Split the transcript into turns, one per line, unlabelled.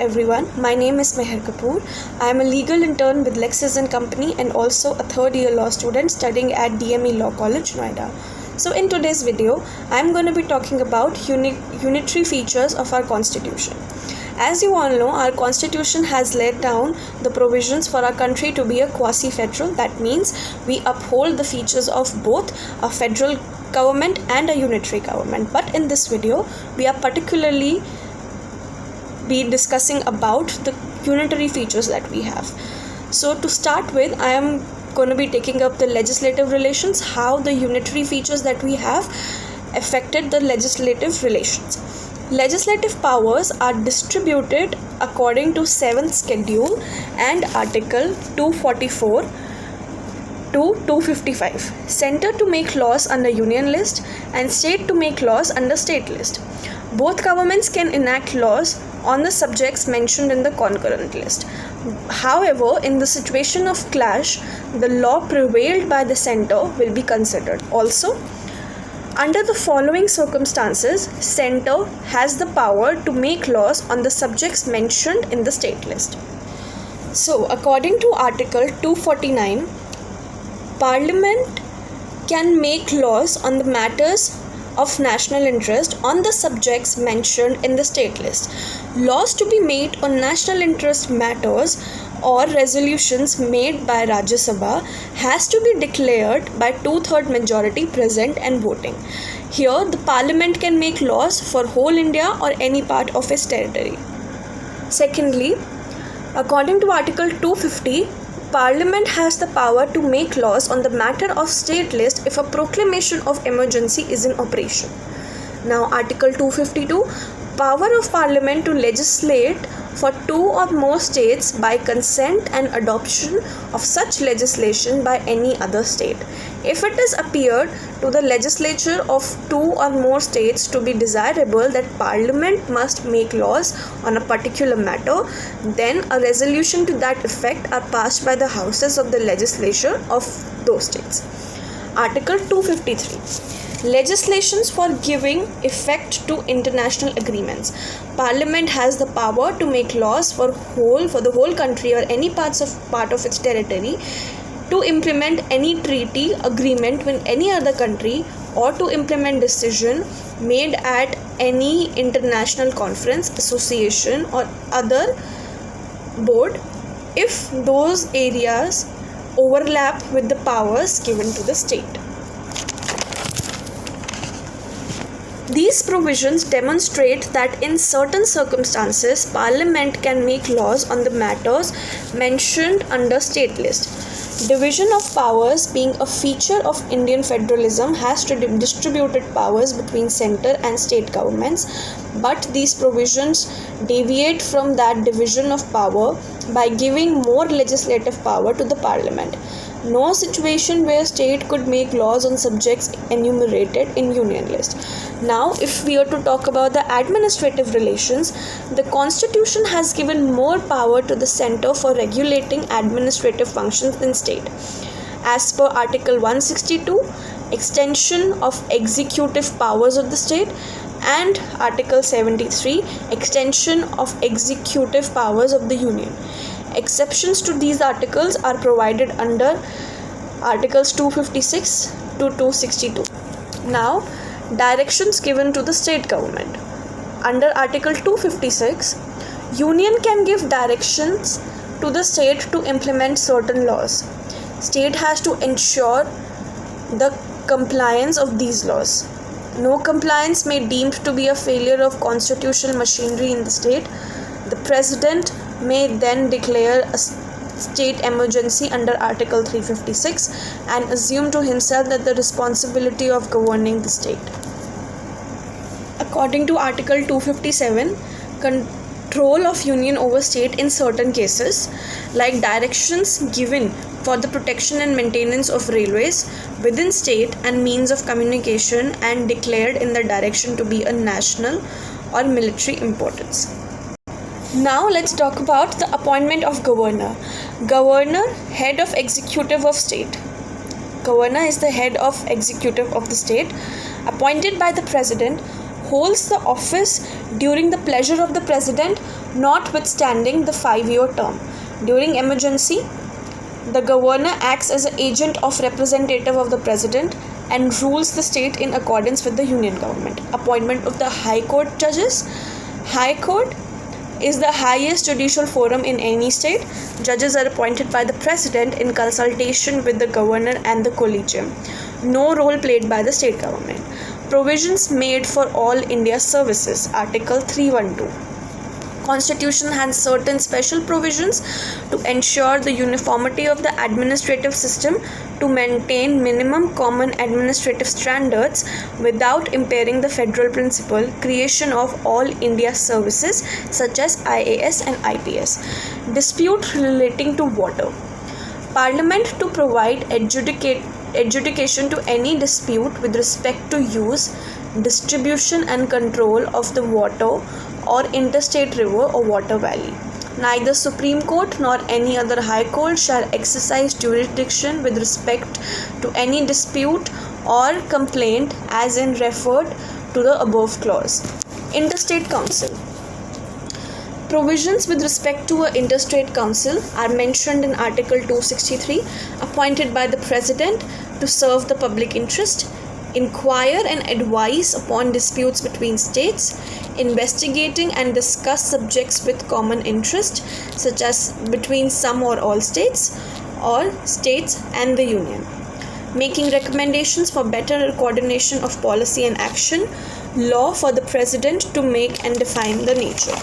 everyone, my name is Meher Kapoor. I am a legal intern with Lexis & Company and also a third year law student studying at DME Law College, Noida. So in today's video, I am going to be talking about unitary features of our constitution. As you all know, our constitution has laid down the provisions for our country to be a quasi-federal. That means we uphold the features of both a federal government and a unitary government. But in this video, we are particularly be discussing about the unitary features that we have. So to start with, I am going to be taking up the legislative relations, how the unitary features that we have affected the legislative relations. Legislative powers are distributed according to 7th schedule and article 244 to 255. Center to make laws under union list and state to make laws under state list. Both governments can enact laws on the subjects mentioned in the concurrent list. However, in the situation of clash, the law prevailed by the center will be considered. Also, under the following circumstances, center has the power to make laws on the subjects mentioned in the state list. So, according to Article 249, Parliament can make laws on the matters of national interest on the subjects mentioned in the state list. Laws to be made on national interest matters or resolutions made by Rajya Sabha has to be declared by 2/3 majority present and voting. Here, the Parliament can make laws for whole India or any part of its territory. Secondly, according to Article 250, Parliament has the power to make laws on the matter of state list if a proclamation of emergency is in operation. Now, Article 252, power of Parliament to legislate for 2 or more states by consent and adoption of such legislation by any other state. If it is appeared to the legislature of 2 or more states to be desirable that Parliament must make laws on a particular matter, then a resolution to that effect are passed by the houses of the legislature of those states. Article 253. Legislations for giving effect to international agreements. Parliament has the power to make laws for the whole country or any part of its territory, to implement any treaty agreement with any other country, or to implement decision made at any international conference, association or other board if those areas overlap with the powers given to the state. These provisions demonstrate that in certain circumstances, Parliament can make laws on the matters mentioned under state list. Division of powers being a feature of Indian federalism has distributed powers between centre and state governments, but these provisions deviate from that division of power by giving more legislative power to the Parliament. No situation where state could make laws on subjects enumerated in union list. Now, if we are to talk about the administrative relations, the constitution has given more power to the center for regulating administrative functions in state. As per Article 162, extension of executive powers of the state, and Article 73, extension of executive powers of the union. Exceptions to these articles are provided under Articles 256 to 262. Now, directions given to the state government. Under Article 256, Union can give directions to the state to implement certain laws. State has to ensure the compliance of these laws. No compliance may be deemed to be a failure of constitutional machinery in the state. The President may then declare a state emergency under Article 356 and assume to himself that the responsibility of governing the state. According to Article 257, control of union over state in certain cases, like directions given for the protection and maintenance of railways within state and means of communication, and declared in the direction to be a national or military importance. Now let's talk about the appointment of governor. Governor, head of executive of state. Governor is the head of executive of the state, appointed by the president, holds the office during the pleasure of the president notwithstanding the 5-year term. During emergency, the governor acts as an agent of representative of the president and rules the state in accordance with the union government. Appointment of the High Court judges. High Court is the highest judicial forum in any state. Judges are appointed by the president in consultation with the governor and the collegium. No role played by the state government. Provisions made for all India services. Article 312. Constitution has certain special provisions to ensure the uniformity of the administrative system, to maintain minimum common administrative standards without impairing the federal principle, creation of all India services such as IAS and IPS. Dispute relating to water. Parliament to provide adjudication to any dispute with respect to use, distribution and control of the water or interstate river or water valley. Neither Supreme Court nor any other High Court shall exercise jurisdiction with respect to any dispute or complaint as in referred to the above clause. Interstate Council. Provisions with respect to an interstate council are mentioned in Article 263, appointed by the President to serve the public interest, inquire and advise upon disputes between states, investigating and discuss subjects with common interest, such as between some or all states or states and the Union, making recommendations for better coordination of policy and action, law for the President to make and define the nature.